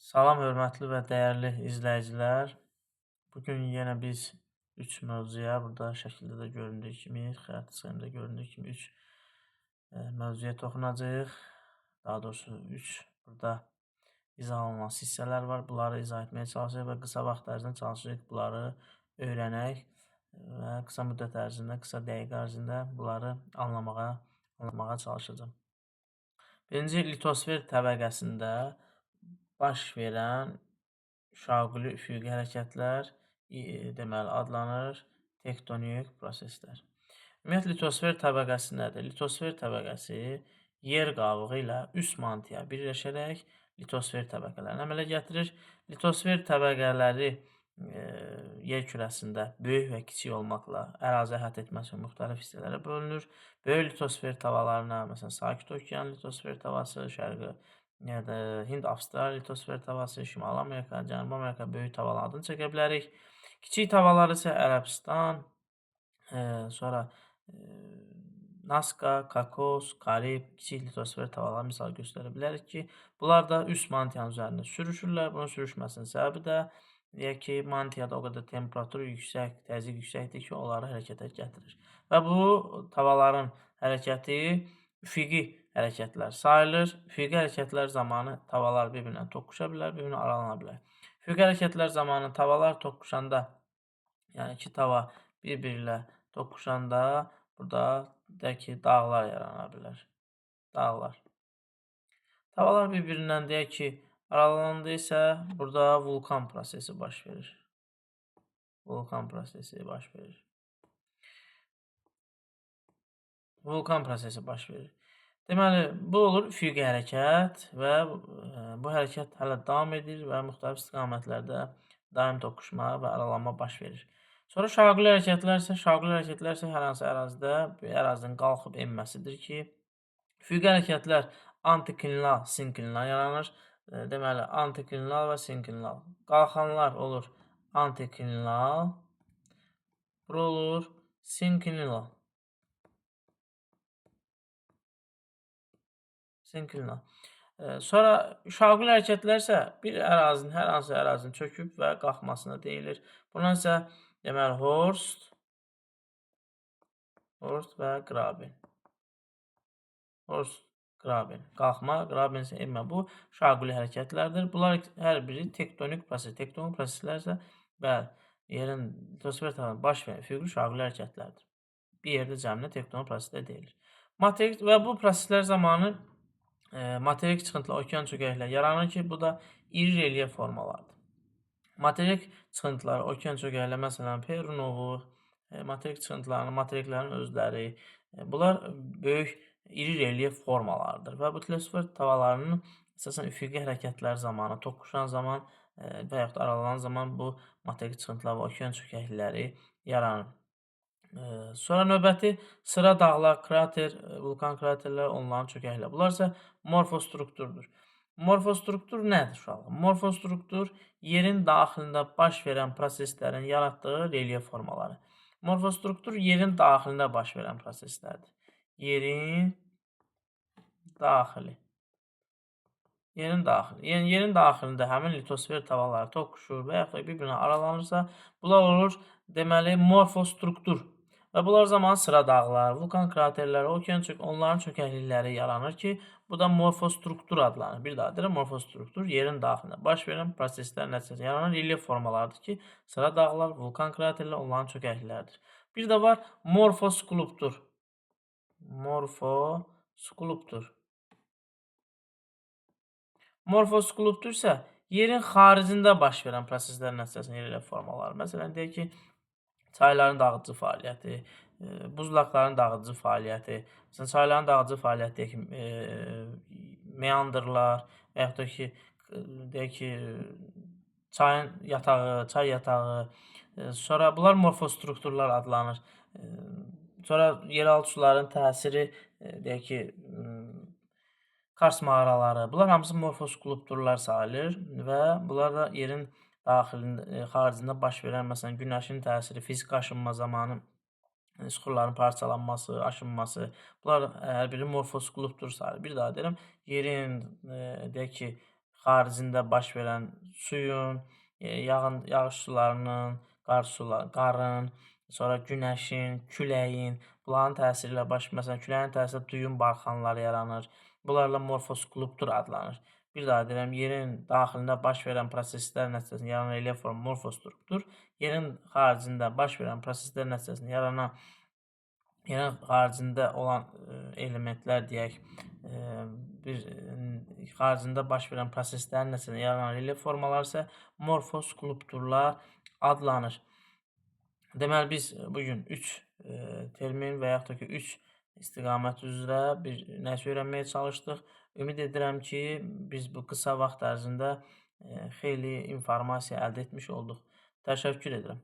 Salam, hörmətli və dəyərli izləyicilər. Bugün yenə biz 3 mövzuya, burada şəkildə də göründüyü kimi, xətt sxemdə göründüyü kimi 3 mövzuya toxunacağıq. Daha doğrusu 3 burada izah olunması hissələr var. Bunları izah etməyə çalışacağıq və qısa vaxt ərzində çalışacağıq bunları öyrənək və qısa müddət ərzində, qısa dəqiqə ərzində bunları anlamağa çalışacağım. Birinci, litosfer təbəqəsində baş verən şaquli üfüqi hərəkətlər deməli adlanır tektonik proseslər. Ümumiyyətlə litosfer təbəqəsi nədir? Litosfer təbəqəsi yer qabığı ilə üst mantıya birləşərək litosfer təbəqələrini əmələ gətirir. Litosfer təbəqələri yer kürəsində böyük və kiçik olmaqla ərazi əhatə etməsi üçün müxtəlif hissələrə bölünür. Böyük litosfer tavalarına, məsələn, Sakit Okean litosfer tavası, Şərqi Hind Avstraliya litosfer tavası, Şimali Amerika, Cənubi Amerika böyük tavalar adını çəkə bilərik. Kiçik tavalar isə Ərəbistan, sonra Naska, Kakos, Karib, kiçik litosfer tavalar misal göstərə bilərik ki, bunlar da üst mantiyanın üzərində sürüşürlər. Bunun sürüşməsinin səbəbi də deyək ki, mantiyada o qədər temperatur yüksək, təzyiq yüksəkdir ki, onları hərəkətə gətirir. Və bu tavaların hərəkəti üfüqi hərəkətlər sayılır. Üfüqi hərəkətlər zamanı tavalar bir-birinə toqquşa bilər, bir-birinə aralana bilər. Üfüqi hərəkətlər zamanı tavalar toqquşanda, yəni iki tava bir-biri ilə toqquşanda burada deyək ki, dağlar yarana bilər. Dağlar. Tavalar bir-birindən deyək ki, aralananda isə burada vulkan prosesi baş verir. Vulkan prosesi baş verir. Vulkan prosesi baş verir. Deməli, bu olur üfüqi hərəkət və bu hərəkət hələ davam edir və müxtəlif istiqamətlərdə daim toqquşma və aralanma baş verir. Sonra şaquli hərəkətlər isə hər hansı ərazidə ərazinin qalxıb enməsidir ki, üfüqi hərəkətlər antiklinal, sinklinal yaranır. Deməli, antiklinal və sinklinal. Qalxanlar olur antiklinal, bura olur sinklinal. Sinklinal. Sonra şaquli hərəkətlər isə bir ərazinin, hər hansı ərazinin çöküb və qalxmasına deyilir. Buna isə deməli Horst və Graben. Horst, Graben. Qalxma, Graben isə enmə. Bu şaquli hərəkətlərdir. Bunlar hər biri tektonik proses. Tektonik proseslər isə bəli, yerin litosfer tərəfindən baş verən üfüqi şaquli hərəkətlərdir. Bir yerdə cəmlə tektonik proseslər deyilir. Materik və bu proseslər zamanı materik çıxıntılar, okean çökəkləri yaranır ki, bu da iri relyef formalardır. Materik çıxıntıları, okean çökəkləri, məsələn, Peru Novu, materik çıxıntılarının, materiklərin özləri, bunlar böyük iri relyef formalarıdır və bu litosfer tavalarının əsasən üfüqi hərəkətlər zamanı, toqquşan zaman və yaxud da aralanan zaman bu materik çıxıntılar və okean çökəkləri yaranır. Sonra növbəti sıra dağlar, krater, vulkan kraterlər, onların çökəkləri. Bunlar isə morfostrukturdur. Morfostruktur nədir uşaqlar? Morfostruktur yerin daxilində baş verən proseslərin yaratdığı relyef formaları. Morfostruktur yerin daxilində baş verən proseslərdir. Yerin daxili. Yəni yerin daxilində həmin litosfer tavalары toqquşur və yaxud da bir-birinə aralanırsa, bunlar olur deməli morfostruktur. Və bunlar zamanı sıra dağlar, vulkan kraterləri, okean onların çökəklikləri yaranır ki, bu da morfostruktur adlanır. Bir daha deyirəm, morfostruktur yerin daxilində baş verən proseslər nəticəsində yaranan relyef formalarıdır ki, sıra dağlar, vulkan kraterləri onların çökəklikləridir. Bir də var morfoskulptur. Morfoskulptur. Morfoskulptur isə yerin xaricində baş verən proseslər nəticəsində relyef formaları. Məsələn, deyək ki, çayların dağıdıcı fəaliyyəti, buzlaqların dağıdıcı fəaliyyəti, məsələn, çayların dağıdıcı fəaliyyəti deyək ki, meandrlar və yaxud da ki, deyək ki, çayın yatağı, çay yatağı, sonra bunlar morfostrukturlar adlanır. Sonra yeraltı suların təsiri, deyək ki, Kars mağaraları, bunlar hamısı morfoskulpturlar sayılır və bunlar da yerin daxilində, xaricində baş verən, məsələn, günəşin təsiri, fiziki aşınma zamanı süxurların parçalanması, aşınması, bunlar hər biri morfoskulptur sayılır. Bir daha deyirəm, yerin, deyək ki, xaricində baş verən suyun, yağış sularının, qarın, sonra günəşin, küləyin, bunların təsiri ilə məsələn, küləyin təsiri ilə duyun barxanları yaranır. Bunlarla morfoskulptur adlanır. Bir daha deyirəm, yerin daxilində baş verən proseslər nəticəsində yaranan relyef forma morfostruktur. Yerin xaricində baş verən proseslər nəticəsində yerin xaricində olan elementlər deyək, xaricində baş verən proseslərin nəticəsində yaranan relyef formaları isə morfoskulpturlar adlanır. Deməli, biz bugün 3 termin və yaxud da ki, 3 istiqamət üzrə bir nəsə öyrənməyə çalışdıq. Ümid edirəm ki, biz bu qısa vaxt ərzində xeyli informasiya əldə etmiş olduq. Təşəkkür edirəm.